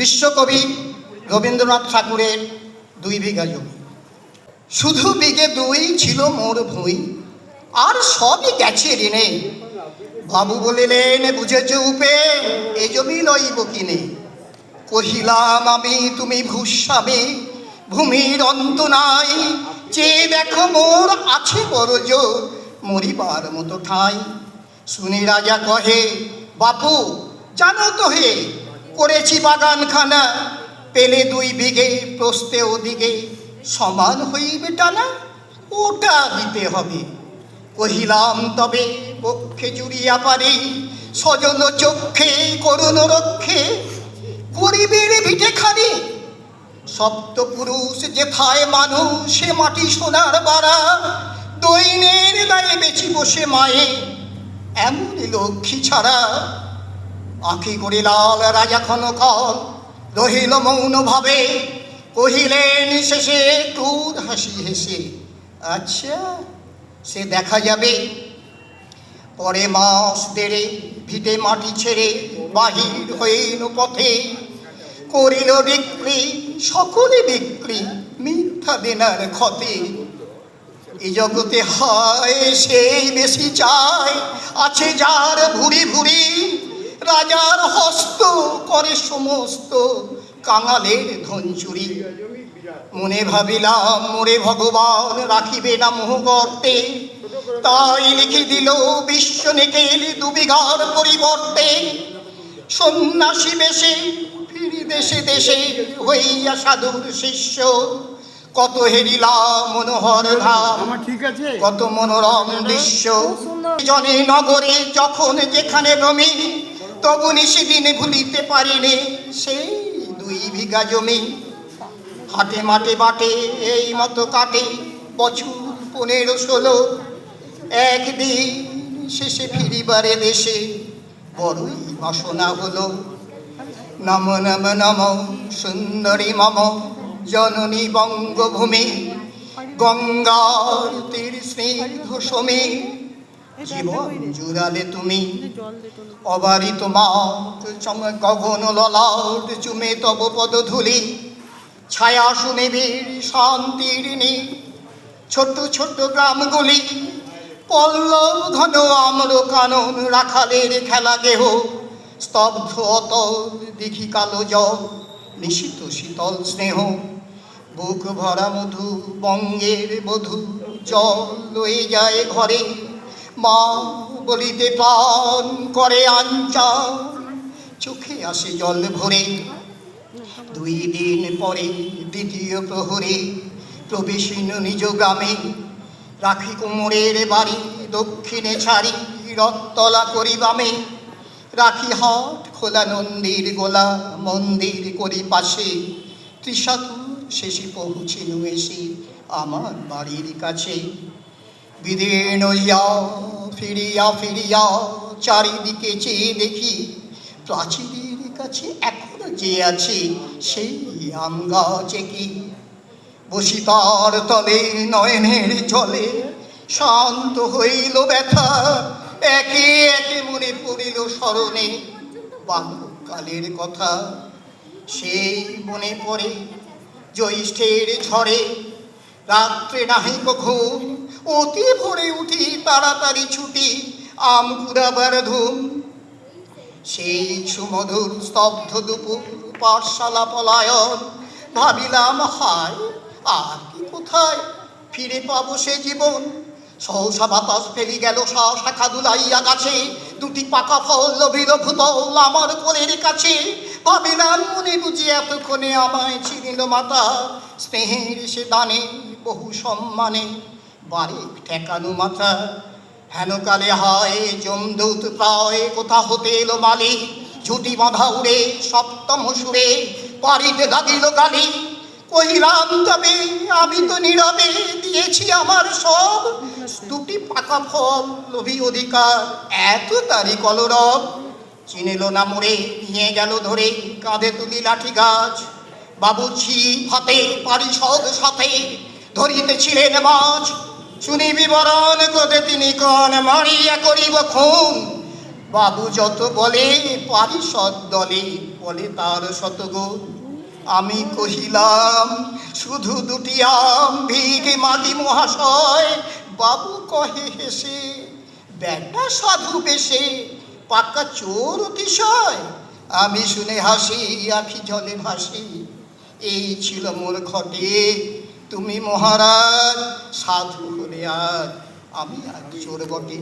বিশ্বকবি রবীন্দ্রনাথ ঠাকুরের 2 বিঘা জমি। শুধু বিঘে 2 ছিল মোর ভুঁই, আর সবই গেছে ঋণে। বাবু বলিলেন, বুঝেছ উপে, এ জমি লইব কিনে। কহিলাম আমি, তুমি ভূস্বামী, ভূমির অন্ত নাই। চেয়ে দেখো মোর আছে বড় জোর, মরিবার মতো ঠাঁই। শুনি রাজা কহে, বাপু জানো তো হে, করেছি বাগানখানা। পেলে 2 বিঘে প্রস্তে ওদিকে, সমান হইবে টানা। ওটা দিতে হবে। কহিলাম তবে পক্ষে জুড়িয়া পারি, স্বজন চক্ষে করুণ রক্ষে গরিবের ভিটে খানি। সপ্তপুরুষ যেথায় মানুষ, সে মাটি সোনার বাড়া। দৈনের দায়ে বেচি বসে মায়ে, এমন লক্ষ্মী ছাড়া। আঁখি করে লাল রাজা ক্ষণকাল রহিল মৌন ভাবে। কহিলেন শেষে ক্রুর হাসি হেসে, আচ্ছা সে দেখা যাবে। পরে মাস দেড়ে ভিটে মাটি ছেড়ে বাহির হইল পথে। করিল বিক্রি সকলে বিক্রি, মিথ্যা দেনার ক্ষতে। এই জগতে হয় সেই বেশি চায়, আছে যার ভুরি ভুরি। রাজার হস্ত করে সমস্ত, কাঙালের ধন চুরি। মনে ভাবিলাম মোরে ভগবান রাখিবে না মোহ গর্তে। তাই লিখে দিল বিশ্ব নিকেল 2 বিঘার পরিবর্তে। সন্ন্যাসী বেশে ফিরি দেশে দেশে, হইয়া সাধুর শিষ্য। কত হেরিলাম মনোহর ধাম, কত মনোরম দৃশ্য। জনে নগরে যখন যেখানে ভ্রমি, তবু নিশিদিন ভুলিতে পারিনি সেই 2 বিঘা জমি। হাটে মাঠে বাটে এই মতো কাটে বছর 15-16। একদিন শেষে ফিরিবারে দেশে বড়ই বাসনা হলো। নম নম নম সুন্দরী মম জননী বঙ্গভূমি। গঙ্গার তীর স্নিগ্ধ সমী, জীবন জুড়ালে তুমি। অবারিত মাঠ গগন ললাট চুমে তব পদধূলি। ছায়া সুনিবিড় শান্তির নী, ছোট্ট ছোট্ট গ্রামগুলি। পল্লব ঘন আম্র কানন, রাখালের খেলা গেহ। স্তব্ধ অতল দিঘি কালো জল, নিশীত শীতল স্নেহ। বুক ভরা মধু বঙ্গের বধূ, জল লয়ে যায় ঘরে। মা বলিতে প্রাণ করে আঞ্চাল, চোখে আসে জল ভরে। 2 দিন পরে দ্বিতীয় প্রহরে প্রবেশিন নিজ গ্রামে। রাখি কুমোরের বাড়ি দক্ষিণে ছাড়ি, রথতলা করি বামে। রাখি হাট খোলা নন্দীর গোলা, মন্দির করি পাশে। ত্রিশাতুর শেষে পৌঁছিল এসে আমার বাড়ির কাছে। বিদীর্ণ হইয়া ফিরিয়া ফিরিয়া চারিদিকে চেয়ে দেখি, প্রাচীরের কাছে এখনো যে আছে সেই আম গাছে কি। বসি তার তলে নয়নের জলে, শান্ত হইল ব্যথা। একে একে মনে পড়িল স্মরণে বাল্যকালের কথা। সেই মনে পড়ে জ্যৈষ্ঠের ঝড়ে, রাত্রে নাহি ঘুম। অতি ভোরে উঠি তাড়াতাড়ি ছুটি, আম কুড়াবার ধুম। সেই সুমধুর স্তব্ধ দুপুর, পাঠশালা পলায়ন। ভাবিলাম হায় আর কি কোথায় ফিরে পাবো সে জীবন। সহসা বাতাস ফেলি গেল শাখা দুলাইয়া গাছে। 2টি পাকা ফল লোভিল ভূতল আমার কোলের কাছে। ভাবিলাম মনে বুঝি এতক্ষণে আমায় চিনিল মাতা। স্নেহের সে দানে বহু সম্মানে বারেক ঠেকানো মাথা। হেনকালে হয় যমদূত প্রায়, কোথা হতে এলো মালি। ঝুটি বাঁধা উড়ে সপ্তম সুরে বাড়িতে লাগিল গালি। কহিলাম তবে আমি তো নীরবে দিয়েছি আমার সব। 2টি পাকা ফল লোভী অধিকার, এত তারি কলরব। চিনিল না মোড়ে নিয়ে গেল ধরে, কাঁধে তুলি লাঠি গাছ। বাবু ছিপ হাতে পারিষদ সাথে ধরিতেছিলেন মাছ। শুনি বিবরণ ক্রোধে তিনি কন, মারিয়া করিব খুন। বাবু যত বলে পারিষদ দলে বলে তার শতগুণ। আমি কহিলাম শুধু দুটি আম ভিগে মাগি মহাশয়। বাবু কহে হেসে, ব্যাটা সাধু বেশে, পাক্কা চোর অতিশয়। আমি শুনে হাসি, আখি জলে ভাসি। এই ছিল মোর ঘটে, তুমি মহারাজ সাধু হলে আর আমি আর চোর বটে।